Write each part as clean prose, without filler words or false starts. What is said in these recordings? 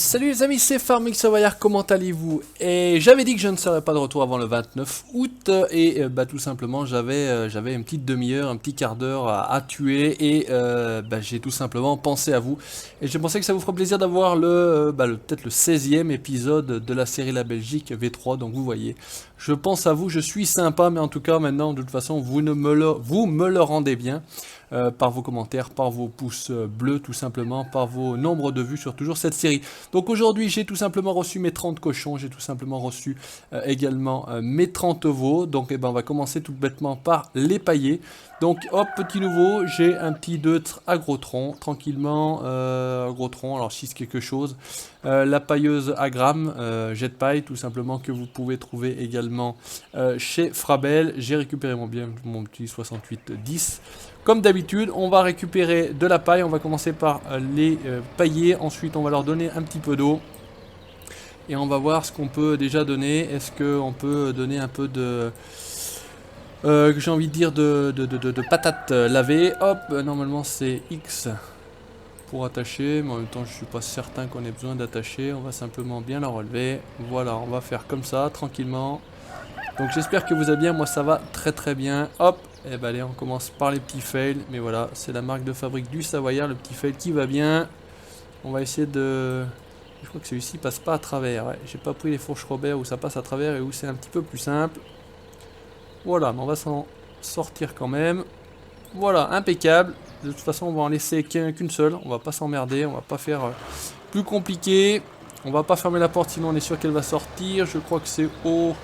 Salut les amis, c'est Farming Savoyard, comment allez-vous? Et j'avais dit que je ne serais pas de retour avant le 29 août et tout simplement j'avais une petite demi-heure, un petit quart d'heure à tuer et j'ai tout simplement pensé à vous. Et j'ai pensé que ça vous ferait plaisir d'avoir peut-être le 16e épisode de la série La Belgique V3, donc vous voyez. Je pense à vous, je suis sympa, mais en tout cas maintenant de toute façon vous me le rendez bien. Par vos commentaires, par vos pouces bleus tout simplement, par vos nombres de vues sur toujours cette série. Donc aujourd'hui j'ai tout simplement reçu mes 30 cochons, j'ai tout simplement reçu également mes 30 veaux. Donc on va commencer tout bêtement par les pailler. Donc hop, petit nouveau, j'ai un petit deutre agrotron, tranquillement, agrotron, alors 6 quelque chose. La pailleuse Agram, jet paille tout simplement, que vous pouvez trouver également chez Frabel. J'ai récupéré mon petit 6810. Comme d'habitude, on va récupérer de la paille, on va commencer par les pailler, ensuite on va leur donner un petit peu d'eau. Et on va voir ce qu'on peut déjà donner. Est-ce qu'on peut donner un peu de... j'ai envie de dire de patates lavées. Hop, normalement c'est X pour attacher, mais en même temps je suis pas certain qu'on ait besoin d'attacher. On va simplement bien la relever. Voilà, on va faire comme ça, tranquillement. Donc j'espère que vous allez bien, moi ça va très très bien. Hop, et allez, on commence par les petits fails. Mais voilà, c'est la marque de fabrique du Savoyard, le petit fail qui va bien. On va essayer de... Je crois que celui-ci passe pas à travers. Ouais. J'ai pas pris les fourches Robert où ça passe à travers et où c'est un petit peu plus simple. Voilà, mais on va s'en sortir quand même. Voilà, impeccable. De toute façon, on va en laisser qu'une seule. On va pas s'emmerder, on va pas faire plus compliqué. On va pas fermer la porte, sinon on est sûr qu'elle va sortir. Je crois que c'est haut.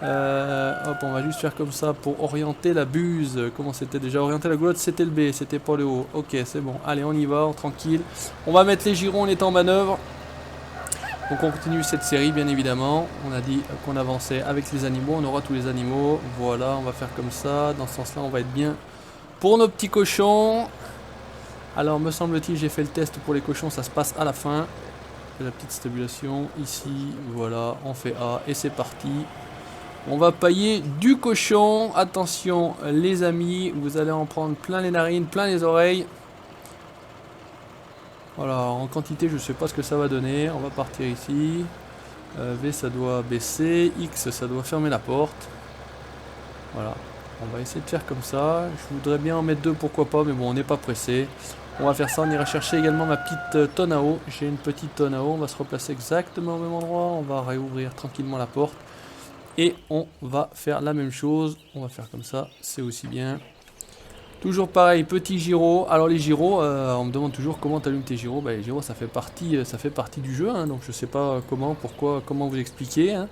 Hop, on va juste faire comme ça pour orienter la buse. Comment c'était déjà orienter la goulotte? C'était le B, c'était pas le haut. Ok, c'est bon. Allez, on y va, tranquille. On va mettre les girons, on est en manœuvre. Donc on continue cette série, bien évidemment. On a dit qu'on avançait avec les animaux. On aura tous les animaux. Voilà, on va faire comme ça. Dans ce sens-là, on va être bien pour nos petits cochons. Alors, me semble-t-il, j'ai fait le test pour les cochons. Ça se passe à la fin. La petite stabulation ici. Voilà, on fait A et c'est parti. On va pailler du cochon. Attention les amis, vous allez en prendre plein les narines, plein les oreilles. Voilà, en quantité je sais pas ce que ça va donner. On va partir ici. V ça doit baisser. X ça doit fermer la porte. Voilà, on va essayer de faire comme ça. Je voudrais bien en mettre deux, pourquoi pas, mais bon on n'est pas pressé. On va faire ça, on ira chercher également ma petite tonne à eau. J'ai une petite tonne à eau, on va se replacer exactement au même endroit. On va réouvrir tranquillement la porte. Et on va faire la même chose, on va faire comme ça, c'est aussi bien. Toujours pareil, petit gyro. Alors les gyros, on me demande toujours comment tu allumes tes gyros. Les gyros ça fait partie du jeu, hein, donc je sais pas comment, pourquoi, comment vous expliquer. Hein.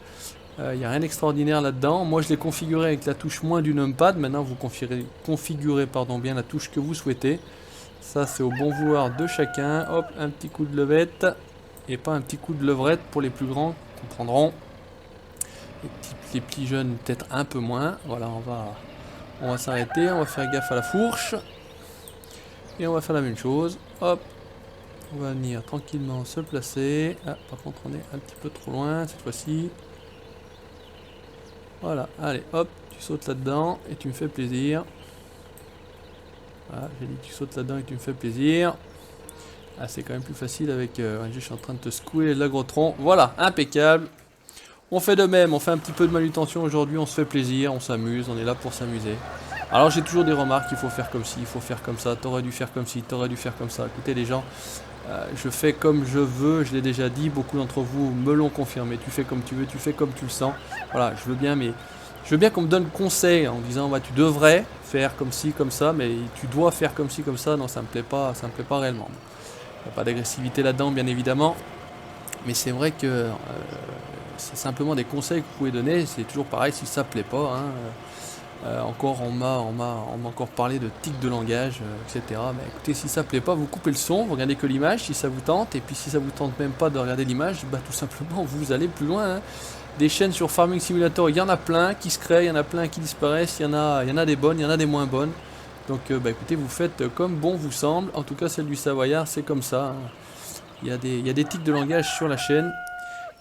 Y a rien d'extraordinaire là-dedans. Moi je l'ai configuré avec la touche moins du numpad. Maintenant vous configurez bien la touche que vous souhaitez. Ça c'est au bon vouloir de chacun. Hop, un petit coup de levette. Et pas un petit coup de levrette pour les plus grands, comprendront. Les petits jeunes peut-être un peu moins. Voilà, on va s'arrêter, on va faire gaffe à la fourche. Et on va faire la même chose. Hop, on va venir tranquillement se placer. Ah, par contre on est un petit peu trop loin cette fois-ci. Voilà, allez, hop, tu sautes là-dedans et tu me fais plaisir. Voilà, j'ai dit tu sautes là-dedans et tu me fais plaisir. Ah, c'est quand même plus facile avec... je suis en train de te secouer l'agrotron. Voilà, impeccable. On fait de même, on fait un petit peu de manutention aujourd'hui, on se fait plaisir, on s'amuse, on est là pour s'amuser. Alors j'ai toujours des remarques, il faut faire comme ci, il faut faire comme ça, t'aurais dû faire comme ci, t'aurais dû faire comme ça. Écoutez les gens, je fais comme je veux, je l'ai déjà dit, beaucoup d'entre vous me l'ont confirmé. Tu fais comme tu veux, tu fais comme tu le sens. Voilà, je veux bien qu'on me donne conseil en disant tu devrais faire comme ci, comme ça, mais tu dois faire comme ci, comme ça. Non, ça me plaît pas réellement. Il n'y a pas d'agressivité là-dedans, bien évidemment. Mais c'est vrai que c'est simplement des conseils que vous pouvez donner. C'est toujours pareil si ça plaît pas. Hein. Encore on m'a encore parlé de tic de langage, etc. Mais écoutez, si ça plaît pas, vous coupez le son, vous regardez que l'image si ça vous tente. Et puis si ça vous tente même pas de regarder l'image, tout simplement vous allez plus loin. Hein. Des chaînes sur Farming Simulator, il y en a plein qui se créent, il y en a plein qui disparaissent, il y en a des bonnes, il y en a des moins bonnes. Donc écoutez, vous faites comme bon vous semble. En tout cas celle du Savoyard, c'est comme ça. Hein. Il y a des tics de langage sur la chaîne.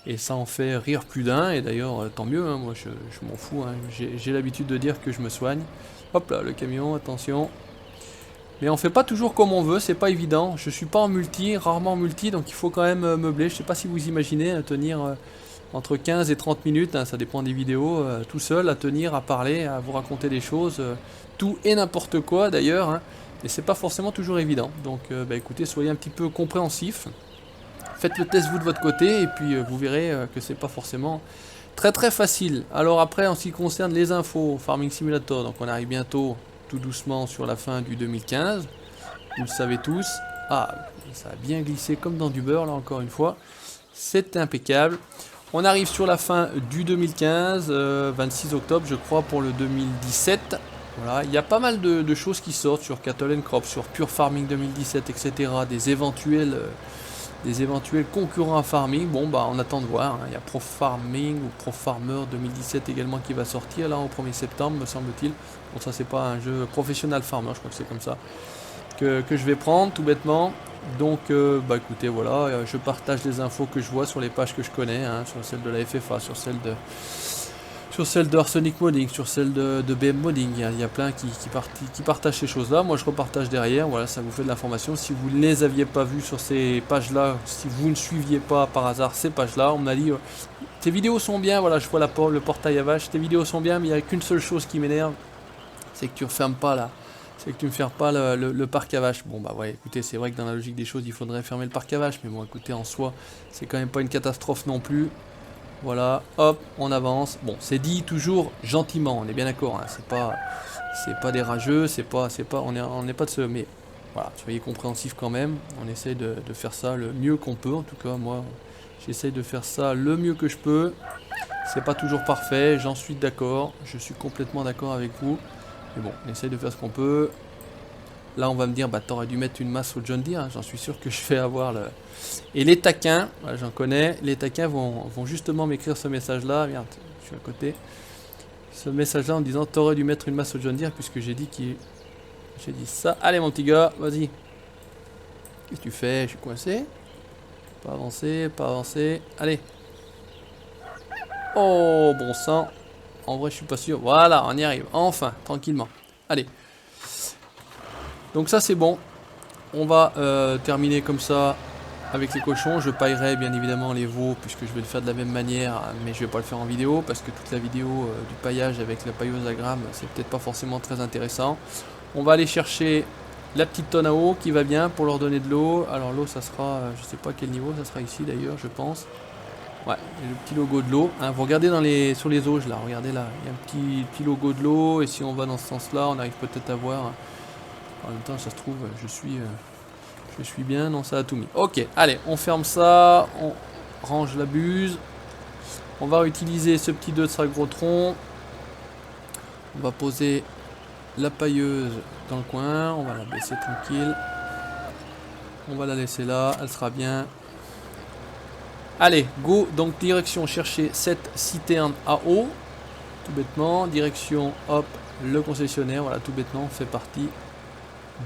Et ça en fait rire plus d'un, et d'ailleurs tant mieux, hein, moi je m'en fous, hein. J'ai l'habitude de dire que je me soigne. Hop là, le camion, attention. Mais on fait pas toujours comme on veut, c'est pas évident. Je suis pas en multi, rarement en multi, donc il faut quand même meubler. Je sais pas si vous imaginez tenir entre 15 et 30 minutes, hein, ça dépend des vidéos, tout seul à tenir, à parler, à vous raconter des choses, tout et n'importe quoi d'ailleurs. Hein, et c'est pas forcément toujours évident. Donc bah, écoutez, soyez un petit peu compréhensifs. Faites le test vous de votre côté et puis vous verrez que c'est pas forcément très facile. Alors après, en ce qui concerne les infos, Farming Simulator, donc on arrive bientôt tout doucement sur la fin du 2015. Vous le savez tous. Ah, ça a bien glissé comme dans du beurre là encore une fois. C'est impeccable. On arrive sur la fin du 2015, 26 octobre je crois pour le 2017. Voilà, il y a pas mal de choses qui sortent sur Cattle and Crop, sur Pure Farming 2017, etc. Des éventuels concurrents à Farming. Bon bah on attend de voir, hein. Il y a Pro Farming ou Pro Farmer 2017 également qui va sortir là au 1er septembre me semble-t-il. Bon ça c'est pas un jeu Professional Farmer, je crois que c'est comme ça que je vais prendre tout bêtement. Donc bah écoutez voilà, je partage les infos que je vois sur les pages que je connais, hein, sur celle de la FFA, sur celle de Arsenic Modding, sur celle de BM Modding. Il y a plein qui partagent ces choses-là. Moi, je repartage derrière. Voilà, ça vous fait de l'information. Si vous ne les aviez pas vues sur ces pages-là, si vous ne suiviez pas par hasard ces pages-là, on m'a dit tes vidéos sont bien. Voilà, je vois le portail à vache. Tes vidéos sont bien, mais il n'y a qu'une seule chose qui m'énerve, c'est que tu ne refermes pas là. C'est que tu ne fermes pas le parc à vaches. Bon bah ouais, écoutez, c'est vrai que dans la logique des choses, il faudrait fermer le parc à vaches. Mais bon, écoutez, en soi, c'est quand même pas une catastrophe non plus. Voilà, hop, on avance. Bon, c'est dit toujours gentiment, on est bien d'accord. Hein, c'est pas des rageux, on n'est pas de ceux. Mais voilà, soyez compréhensifs quand même. On essaye de faire ça le mieux qu'on peut. En tout cas, moi, j'essaye de faire ça le mieux que je peux. C'est pas toujours parfait, j'en suis d'accord. Je suis complètement d'accord avec vous. Mais bon, on essaye de faire ce qu'on peut. Là, on va me dire, bah, t'aurais dû mettre une masse au John Deere. Hein, j'en suis sûr que je vais avoir le... Et les taquins, voilà, j'en connais, les taquins vont justement m'écrire ce message-là. Merde, je suis à côté. Ce message-là en disant, t'aurais dû mettre une masse au John Deere, puisque j'ai dit ça. Allez, mon petit gars, vas-y. Qu'est-ce que tu fais? Je suis coincé. Pas avancer, pas avancer. Allez. Oh, bon sang. En vrai, je suis pas sûr. Voilà, on y arrive. Enfin, tranquillement. Allez. Donc ça c'est bon, on va terminer comme ça avec les cochons. Je paillerai bien évidemment les veaux puisque je vais le faire de la même manière, mais je vais pas le faire en vidéo parce que toute la vidéo du paillage avec la pailleuse à grammes c'est peut-être pas forcément très intéressant. On va aller chercher la petite tonne à eau qui va bien pour leur donner de l'eau. Alors l'eau ça sera, je sais pas quel niveau, ça sera ici d'ailleurs je pense. Ouais, le petit logo de l'eau. Hein, vous regardez sur les auges là, regardez là, il y a un petit logo de l'eau et si on va dans ce sens là on arrive peut-être à voir... En même temps, ça se trouve, je suis bien. Non, ça a tout mis. Ok, allez, on ferme ça. On range la buse. On va utiliser ce petit 2 de Sagrotron. On va poser la pailleuse dans le coin. On va la baisser tranquille. On va la laisser là. Elle sera bien. Allez, go. Donc, direction chercher cette citerne à eau. Tout bêtement. Direction, hop, le concessionnaire. Voilà, tout bêtement, fait partie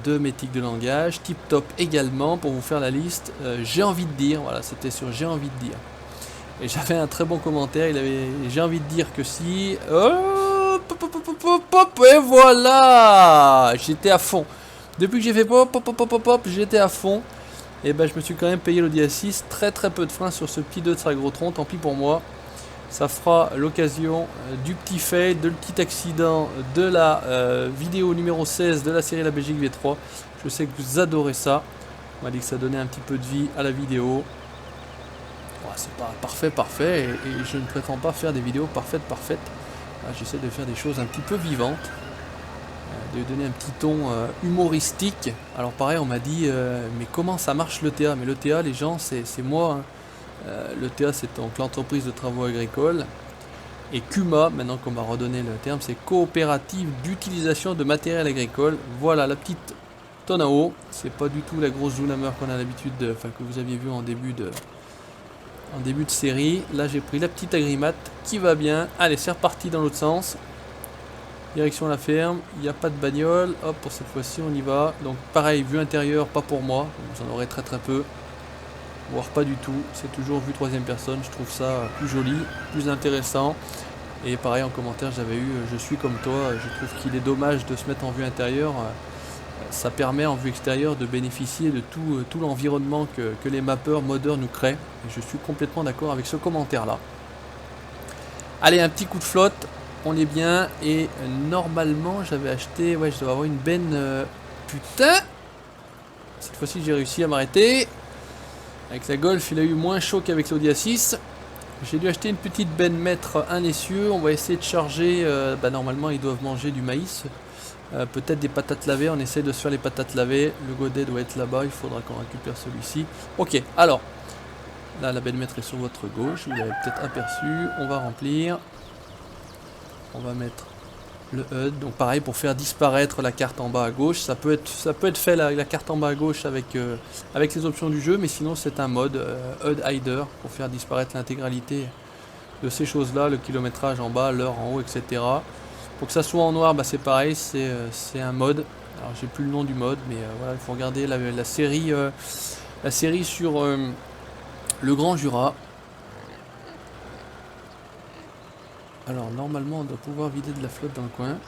de mes tics de langage, tip top également pour vous faire la liste. J'ai envie de dire, voilà, c'était sur j'ai envie de dire. Et j'avais un très bon commentaire, j'ai envie de dire que si... et voilà, j'étais à fond. Depuis que j'ai fait j'étais à fond. Et ben je me suis quand même payé l'Audi A6, très peu de freins sur ce petit 2 de Sagrotron, tant pis pour moi. Ça fera l'occasion du petit fail, de le petit accident de la vidéo numéro 16 de la série La Belgique V3. Je sais que vous adorez ça. On m'a dit que ça donnait un petit peu de vie à la vidéo. Ouais, c'est pas parfait et je ne prétends pas faire des vidéos parfaites. J'essaie de faire des choses un petit peu vivantes, de donner un petit ton humoristique. Alors pareil, on m'a dit mais comment ça marche l'ETA? Mais l'ETA, les gens, c'est moi. Hein. L'ETA c'est donc l'entreprise de travaux agricoles et CUMA, maintenant qu'on m'a redonné le terme, c'est coopérative d'utilisation de matériel agricole. Voilà la petite tonne à eau, c'est pas du tout la grosse Zoomhammer qu'on a l'habitude que vous aviez vu en début de série. Là j'ai pris la petite Agrimat qui va bien. Allez, c'est reparti dans l'autre sens, direction la ferme. Il n'y a pas de bagnole, hop, pour cette fois-ci on y va. Donc pareil, vue intérieure, pas pour moi, vous en aurez très peu, voire pas du tout. C'est toujours vue troisième personne, je trouve ça plus joli, plus intéressant. Et pareil en commentaire j'avais eu je suis comme toi, je trouve qu'il est dommage de se mettre en vue intérieure ça permet en vue extérieure de bénéficier de tout l'environnement que les mappeurs, modeurs nous créent. Et je suis complètement d'accord avec ce commentaire-là. Allez, un petit coup de flotte, on est bien. Et normalement, j'avais acheté... Ouais, je dois avoir une benne... putain! Cette fois-ci, j'ai réussi à m'arrêter. Avec la Golf, il a eu moins chaud qu'avec l'Audi A6. J'ai dû acheter une petite benne mètre un essieu. On va essayer de charger... normalement, ils doivent manger du maïs. Peut-être des patates lavées, on essaie de se faire les patates lavées. Le godet doit être là-bas, il faudra qu'on récupère celui-ci. Ok, alors, là la benne mètre est sur votre gauche, vous l'avez peut-être aperçu. On va remplir. On va mettre le HUD. Donc pareil, pour faire disparaître la carte en bas à gauche. Ça peut être fait la carte en bas à gauche avec les options du jeu, mais sinon c'est un mode HUD Hider pour faire disparaître l'intégralité de ces choses-là, le kilométrage en bas, l'heure en haut, etc. Pour que ça soit en noir, c'est pareil, c'est un mode. Alors j'ai plus le nom du mode, mais voilà, il faut regarder la série sur le Grand Jura. Alors normalement on doit pouvoir vider de la flotte dans le coin.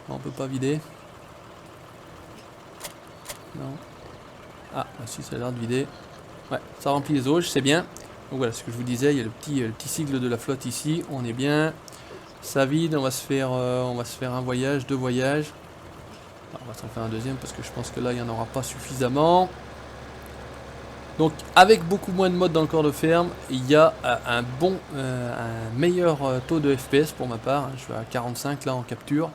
Non, on peut pas vider. Non. Ah, si, ça a l'air de vider. Ouais, ça remplit les auges, c'est bien. Donc voilà, ce que je vous disais, il y a le petit sigle de la flotte ici, on est bien. Ça vide, on va se faire un voyage, 2 voyages. Alors, on va s'en faire un deuxième parce que je pense que là il n'y en aura pas suffisamment. Donc avec beaucoup moins de modes dans le corps de ferme, il y a un meilleur taux de FPS pour ma part. Je suis à 45 là en capture.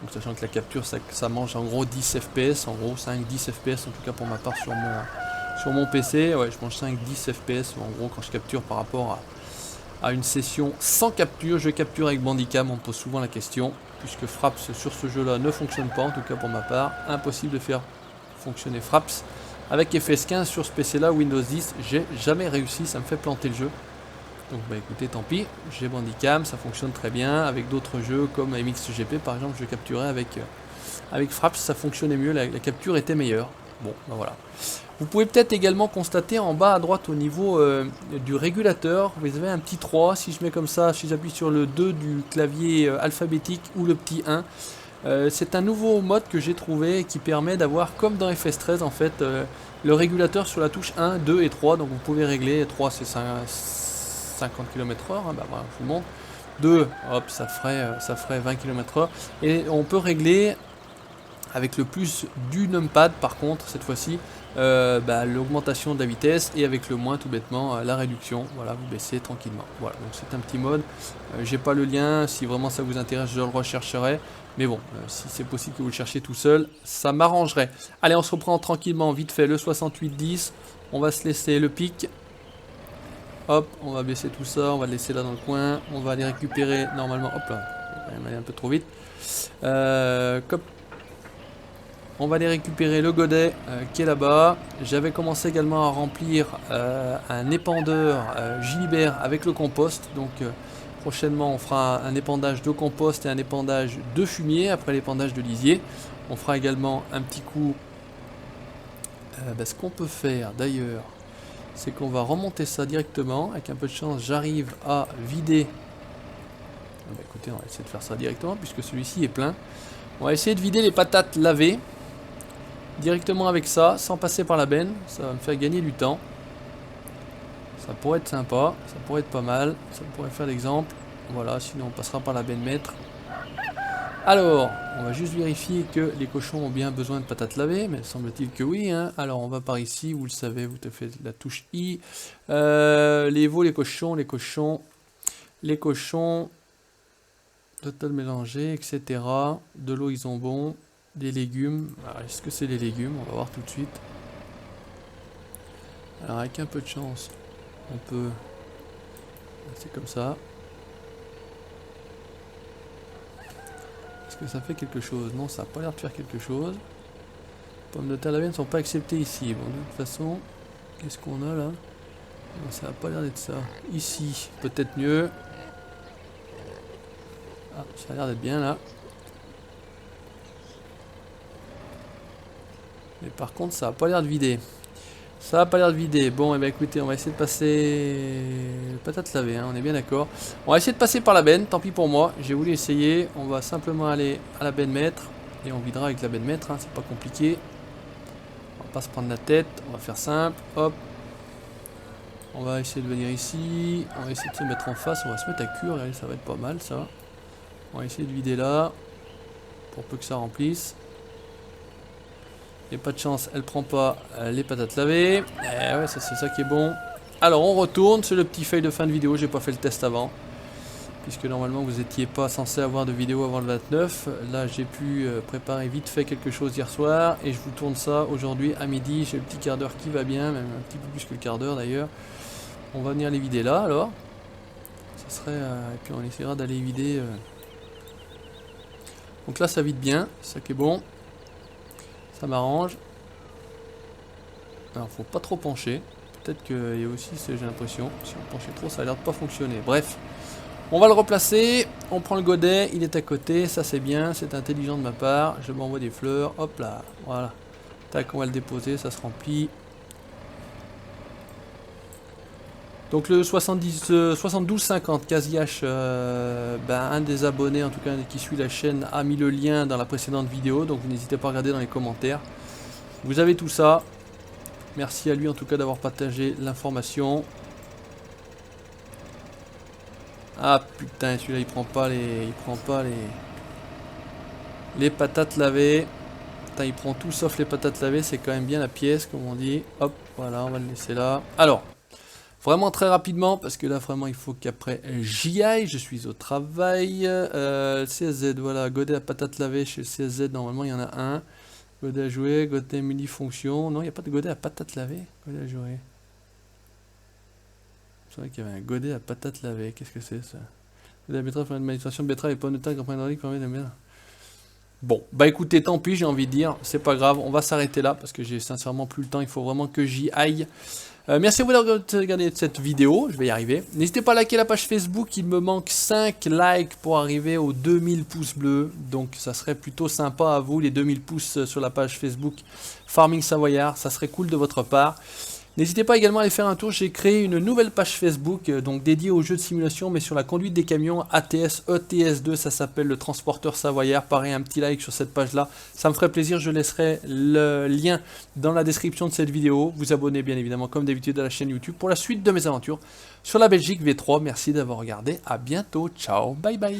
Donc sachant que la capture ça mange en gros 10 FPS, en gros 5-10 FPS en tout cas pour ma part sur mon PC. Ouais, je mange 5-10 FPS en gros quand je capture par rapport à une session sans capture. Je capture avec Bandicam, on me pose souvent la question, puisque Fraps sur ce jeu là ne fonctionne pas, en tout cas pour ma part. Impossible de faire fonctionner Fraps avec FS15 sur ce PC là. Windows 10, j'ai jamais réussi, ça me fait planter le jeu. Donc écoutez, tant pis, j'ai Bandicam, ça fonctionne très bien. Avec d'autres jeux comme MXGP par exemple, je capturais avec Fraps, ça fonctionnait mieux, la capture était meilleure. Bon, voilà. Vous pouvez peut-être également constater en bas à droite au niveau du régulateur, vous avez un petit 3, si je mets comme ça, si j'appuie sur le 2 du clavier alphabétique ou le petit 1, c'est un nouveau mode que j'ai trouvé qui permet d'avoir, comme dans FS13 en fait, le régulateur sur la touche 1, 2 et 3, donc vous pouvez régler, 3 c'est 50 km/h, hein, voilà, je vous montre, 2, hop, ça ferait 20 km/h, et on peut régler avec le plus du numpad par contre cette fois-ci l'augmentation de la vitesse, et avec le moins tout bêtement la réduction. Voilà, vous baissez tranquillement. Voilà, donc c'est un petit mode. J'ai pas le lien, si vraiment ça vous intéresse je le rechercherai, mais bon, si c'est possible que vous le cherchiez tout seul, ça m'arrangerait. Allez, on se reprend tranquillement, vite fait, le 68-10, on va se laisser le pic. Hop, on va baisser tout ça, on va le laisser là dans le coin, on va aller récupérer normalement, hop là, je vais quand même aller un peu trop vite. On va aller récupérer le godet qui est là-bas. J'avais commencé également à remplir un épandeur Gilibert avec le compost. Donc prochainement on fera un épandage de compost et un épandage de fumier après l'épandage de lisier. On fera également un petit coup. Ce qu'on peut faire d'ailleurs, c'est qu'on va remonter ça directement. Avec un peu de chance, j'arrive à vider. Écoutez, on va essayer de faire ça directement puisque celui-ci est plein. On va essayer de vider les patates lavées directement avec ça, sans passer par la benne. Ça va me faire gagner du temps. Ça pourrait être sympa, ça pourrait être pas mal, ça pourrait faire l'exemple. Voilà, sinon on passera par la benne maître. Alors, on va juste vérifier que les cochons ont bien besoin de patates lavées, mais semble-t-il que oui, hein. Alors on va par ici, vous le savez, vous avez fait la touche I. Les veaux, les cochons, total mélangé, etc. De l'eau, ils ont bon. Des légumes. Est-ce que c'est les légumes? On va voir tout de suite. Alors avec un peu de chance, on peut... C'est comme ça. Est-ce que ça fait quelque chose? Non, ça n'a pas l'air de faire quelque chose. Pommes de terre lavées ne sont pas acceptées ici. Bon, de toute façon, qu'est-ce qu'on a là? Non, ça n'a pas l'air d'être ça. Ici, peut-être mieux. Ah, ça a l'air d'être bien là. Mais par contre, ça n'a pas l'air de vider. Ça n'a pas l'air de vider. Bon, et bien écoutez, on va essayer de passer... Patate lavée, hein, on est bien d'accord. On va essayer de passer par la benne, tant pis pour moi. J'ai voulu essayer. On va simplement aller à la benne maître. et on videra avec la benne-mètre, hein, c'est pas compliqué. On va pas se prendre la tête, on va faire simple, hop. On va essayer de venir ici, on va essayer de se mettre en face, on va se mettre à cure, et ça va être pas mal ça. On va essayer de vider là, pour peu que ça remplisse. Et pas de chance, elle prend pas les patates lavées. Eh ouais, ça c'est ça qui est bon. Alors on retourne, c'est le petit fail de fin de vidéo, j'ai pas fait le test avant. Puisque normalement vous n'étiez pas censé avoir de vidéo avant le 29. Là j'ai pu préparer vite fait quelque chose hier soir. Et je vous tourne ça aujourd'hui à midi. J'ai le petit quart d'heure qui va bien, même un petit peu plus que le quart d'heure d'ailleurs. On va venir les vider là alors. Ça serait, et puis on essaiera d'aller vider. Donc là ça vide bien, c'est ça qui est bon. Ça m'arrange. Alors faut pas trop pencher. Peut-être qu'il y a aussi, j'ai l'impression, si on penchait trop ça a l'air de pas fonctionner. Bref. On va le replacer, on prend le godet, il est à côté, ça c'est bien, c'est intelligent de ma part. Je m'envoie des fleurs, hop là, voilà. Tac, on va le déposer, ça se remplit. Donc le 7250 Casiache, un des abonnés en tout cas qui suit la chaîne a mis le lien dans la précédente vidéo, donc n'hésitez pas à regarder dans les commentaires. Vous avez tout ça. Merci à lui en tout cas d'avoir partagé l'information. Ah putain, celui-là il prend pas les patates lavées. Putain, il prend tout sauf les patates lavées, c'est quand même bien la pièce comme on dit. Hop, voilà, on va le laisser là. Alors, vraiment très rapidement, parce que là vraiment il faut qu'après j'y aille, je suis au travail. CSZ, voilà, godet à patates lavées chez le CSZ, normalement il y en a un. Godet à jouer, godet multifonction. Non, il n'y a pas de godet à patates lavées. Godet à jouer. C'est vrai qu'il y avait un godet à patates lavées. Qu'est-ce que c'est ça? Godet à betterave pour une manipulation de betterave et pommes de terre, grand hydraulique permet de bien. Bon, bah écoutez, tant pis, j'ai envie de dire. C'est pas grave, on va s'arrêter là parce que j'ai sincèrement plus le temps. Il faut vraiment que j'y aille. Merci à vous d'avoir regardé cette vidéo. Je vais y arriver. N'hésitez pas à liker la page Facebook. Il me manque 5 likes pour arriver aux 2000 pouces bleus. Donc ça serait plutôt sympa à vous, les 2000 pouces sur la page Facebook Farming Savoyard. Ça serait cool de votre part. N'hésitez pas également à aller faire un tour, j'ai créé une nouvelle page Facebook donc dédiée aux jeux de simulation mais sur la conduite des camions ATS ETS2, ça s'appelle le transporteur savoyard. Pareil, un petit like sur cette page là, ça me ferait plaisir, je laisserai le lien dans la description de cette vidéo. Vous abonnez bien évidemment comme d'habitude à la chaîne YouTube pour la suite de mes aventures sur la Belgique V3. Merci d'avoir regardé, à bientôt, ciao, bye bye.